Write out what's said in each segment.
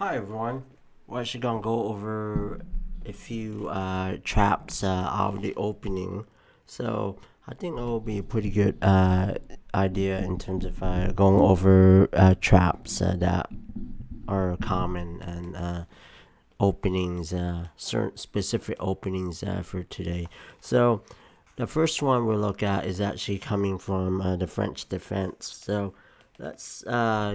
Hi everyone. We're actually gonna go over a few traps out of the opening. So I think it will be a pretty good idea in terms of going over traps that are common and openings, certain specific openings for today. So the first one we'll look at is actually coming from the French defense. So let's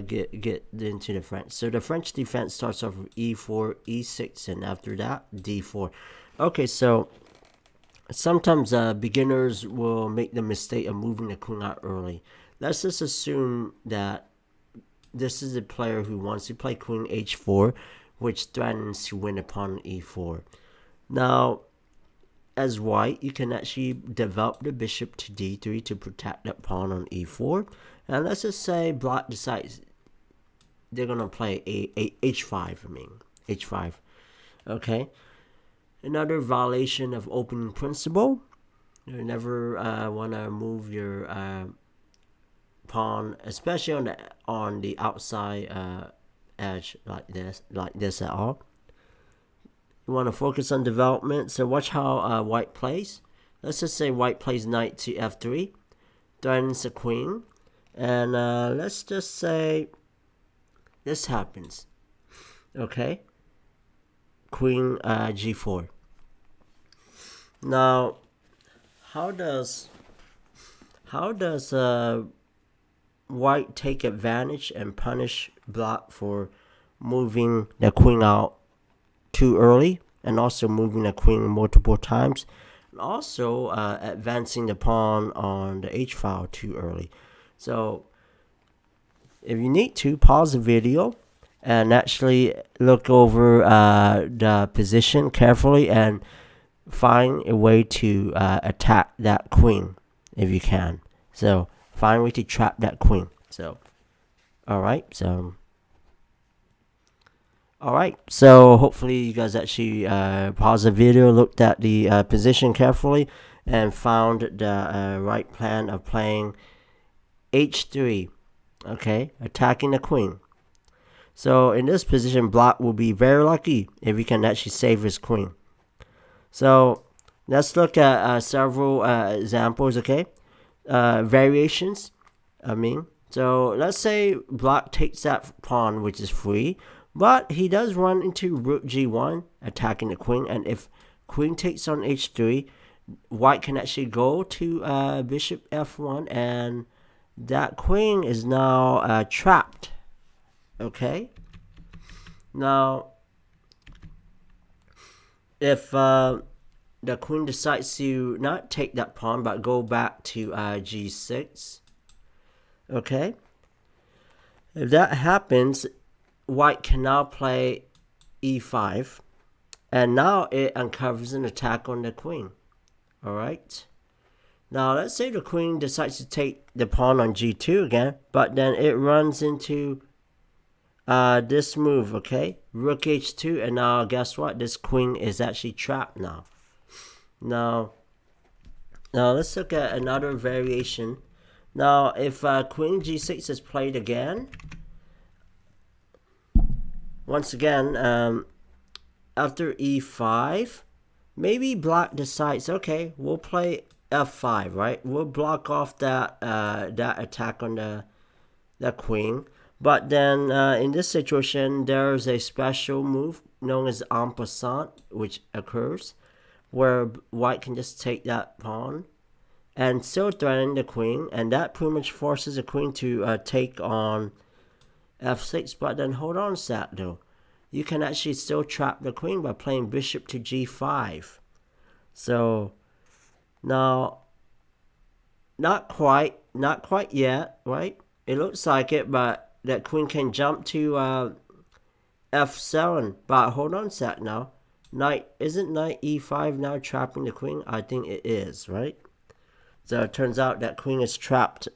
get into the French. So the French defense starts off with e4, e6, and after that d4. Okay, so sometimes beginners will make the mistake of moving the queen out early. Let's just assume that this is a player who wants to play queen h4, which threatens to win a pawn on e4. Now, as white, you can actually develop the bishop to d3 to protect that pawn on e4. And let's just say black decides they're gonna play h5. H5. Okay. Another violation of opening principle. You never wanna move your pawn, especially on the outside edge like this at all. You want to focus on development, so watch how white plays. Let's just say white plays knight to f3, threatens the queen, and let's just say this happens. Okay, queen g4. Now, how does white take advantage and punish black for moving the queen out too early, and also moving the queen multiple times, and also advancing the pawn on the h file too early? So if you need to, pause the video and actually look over the position carefully and find a way to attack that queen if you can. So find a way to trap that queen. So alright, so hopefully you guys actually paused the video, looked at the position carefully, and found the right plan of playing h3. Okay, attacking the queen. So in this position, black will be very lucky if he can actually save his queen. So let's look at several examples. Okay, variations. So let's say black takes that pawn, which is free. But he does run into rook g1, attacking the queen. And if queen takes on h3, white can actually go to bishop f1, and that queen is now trapped. Okay? Now, if the queen decides to not take that pawn, but go back to g6, okay? If that happens, white can now play e5, and now it uncovers an attack on the queen. Alright, now let's say the queen decides to take the pawn on g2 again, but then it runs into this move. Okay, rook h2, and now guess what, this queen is actually trapped now. Now let's look at another variation. Now if queen g6 is played again, once again, after e5, maybe black decides, okay, we'll play f5, right? We'll block off that attack on the queen. But then in this situation, there's a special move known as en passant, which occurs, where white can just take that pawn and still threaten the queen, and that pretty much forces the queen to take on f6. But then hold on a sec though, you can actually still trap the queen by playing bishop to g5. So now, not quite yet, right? It looks like it, but that queen can jump to f7. But hold on a sec now, isn't knight e5 now trapping the queen? I think it is, right? So it turns out that queen is trapped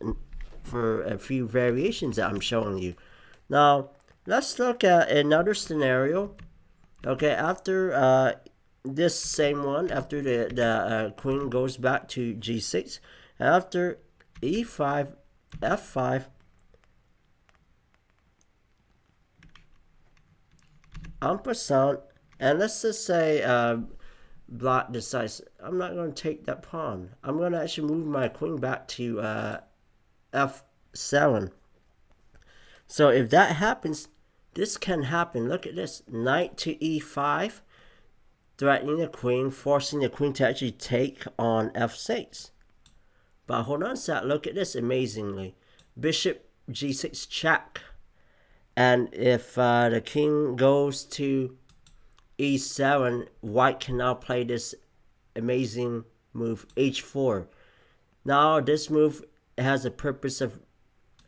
for a few variations that I'm showing you. Now, let's look at another scenario. Okay, after this same one, after the queen goes back to g6, after e5, f5, en passant, and let's just say black decides, I'm not going to take that pawn. I'm going to actually move my queen back to f7. So if that happens, this can happen. Look at this. Knight to e5, threatening the queen, forcing the queen to actually take on f6. But hold on a sec. Look at this amazingly. Bishop g6 check. And if the king goes to e7, white can now play this amazing move, h4. Now this move has the purpose of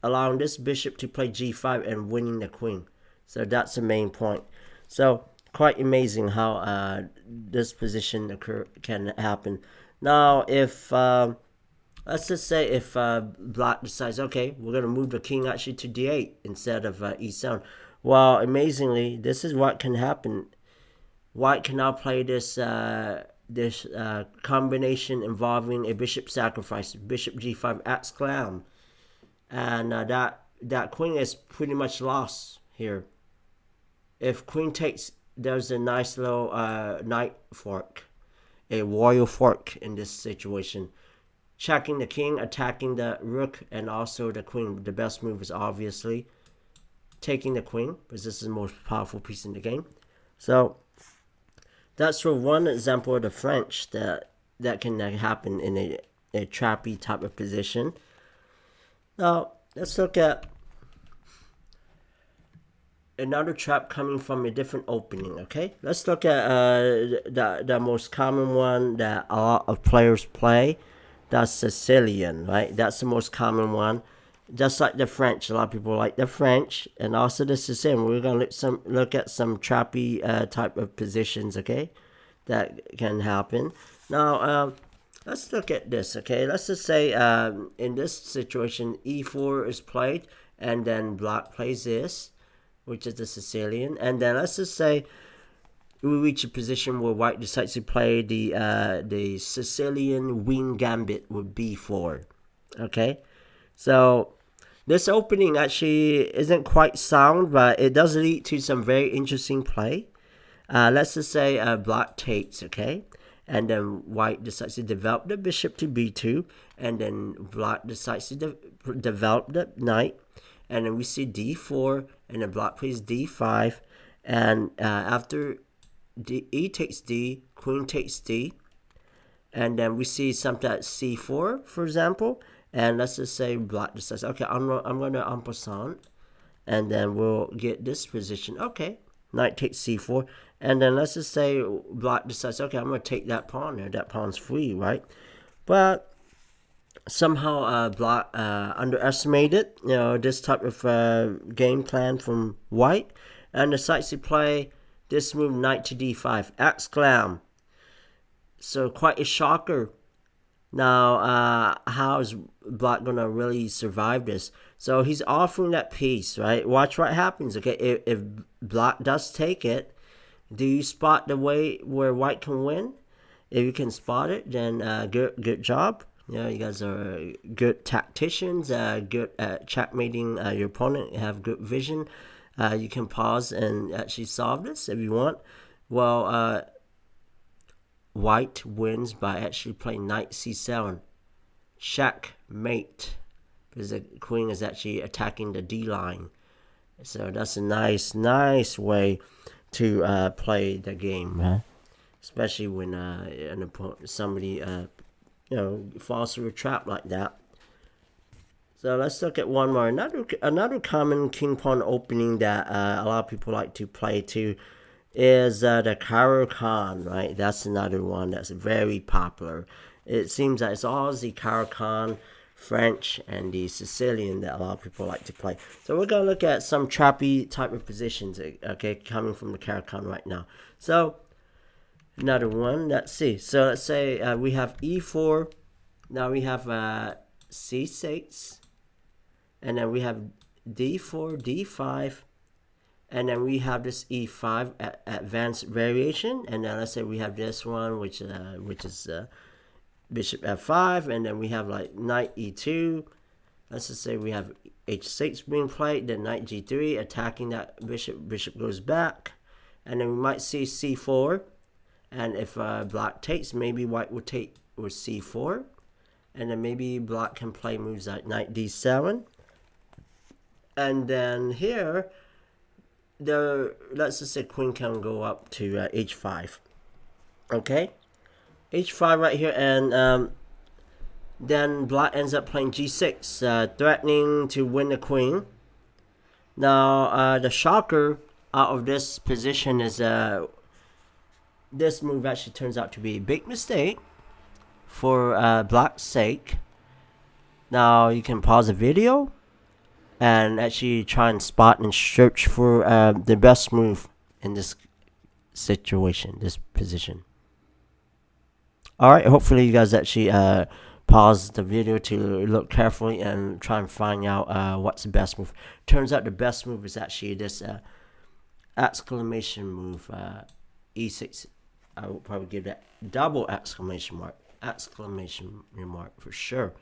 allowing this bishop to play g5 and winning the queen. So that's the main point. So quite amazing how this position can happen. Now if let's just say if black decides, okay, we're going to move the king actually to d8 instead of e7. Well, amazingly, this is what can happen. White can now play this combination involving a bishop sacrifice, bishop g5 exclam, and that queen is pretty much lost here. If queen takes, there's a nice little knight fork, a royal fork in this situation. Checking the king, attacking the rook, and also the queen. The best move is obviously taking the queen, because this is the most powerful piece in the game. So that's for one example of the French that can happen in a trappy type of position. Now let's look at another trap coming from a different opening. Okay, let's look at the most common one that a lot of players play. That's Sicilian, right? That's the most common one. Just like the French, a lot of people like the French, and also the Sicilian. We're gonna look at some trappy type of positions, okay, that can happen. Now, let's look at this, okay. Let's just say in this situation, e4 is played, and then black plays this, which is the Sicilian, and then let's just say we reach a position where white decides to play the Sicilian wing gambit with b4. Okay, so this opening actually isn't quite sound, but it does lead to some very interesting play. Let's just say black takes, okay, and then white decides to develop the bishop to b2, and then black decides to develop the knight, and then we see d4, and then black plays d5, and after e takes d, queen takes d, and then we see something at c4, for example, and let's just say black decides, okay, I'm going to en passant, and then we'll get this position, okay, knight takes c4, and then let's just say black decides, okay, I'm going to take that pawn there, that pawn's free, right? But somehow black underestimated, this type of game plan from white, and decides to play this move, knight to d5, exclam. So quite a shocker. Now, how is black gonna really survive this? So he's offering that piece, right? Watch what happens. Okay, if black does take it, do you spot the way where white can win? If you can spot it, then good job. You guys are good tacticians, good at checkmating your opponent. You have good vision. You can pause and actually solve this if you want. Well, white wins by actually playing knight c7. Checkmate. Because the queen is actually attacking the d line. So that's a nice way to play the game. Huh? Especially when an opponent, somebody falls through a trap like that. So let's look at one more. Another common king pawn opening that a lot of people like to play to is the Caro Kann, right? That's another one that's very popular. It seems that it's always the Caro Kann, French, and the Sicilian that a lot of people like to play. So we're going to look at some trappy type of positions, okay, coming from the Caro Kann right now. So another one, let's see. So let's say we have e4. Now we have c6. And then we have d4, d5, and then we have this e5 advanced variation. And then let's say we have this one, which is bishop f5, and then we have like knight e2. Let's just say we have h6 being played, then knight g3 attacking that bishop. Bishop goes back, and then we might see c4, and if black takes, maybe white will take with c4, and then maybe black can play moves like knight d7, and then here let's just say queen can go up to h5. Okay, h5 right here, and then black ends up playing g6, threatening to win the queen. Now the shocker out of this position is this move actually turns out to be a big mistake for black's sake. Now you can pause the video and actually try and spot and search for the best move in this situation, this position. Alright, hopefully you guys actually pause the video to look carefully and try and find out what's the best move. Turns out the best move is actually this exclamation move, e6. I will probably give that double exclamation mark for sure.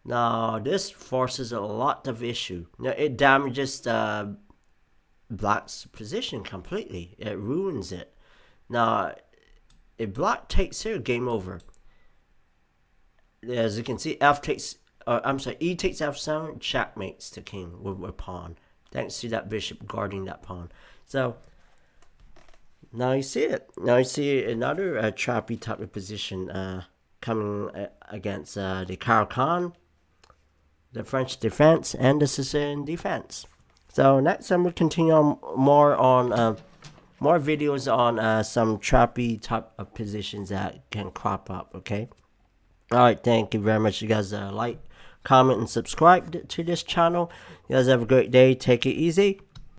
Now this forces a lot of issue. Now it damages black's position completely. It ruins it. Now if black takes here, game over. As you can see, e takes f7, checkmates the king with a pawn, thanks to that bishop guarding that pawn. So now you see it. Now you see another trappy type of position coming against the Caro Kann, the French defense, and the Sicilian defense. So next time we'll continue on more videos on some trappy type of positions that can crop up. Okay. Alright, thank you very much. You guys like, comment, and subscribe to this channel. You guys have a great day. Take it easy.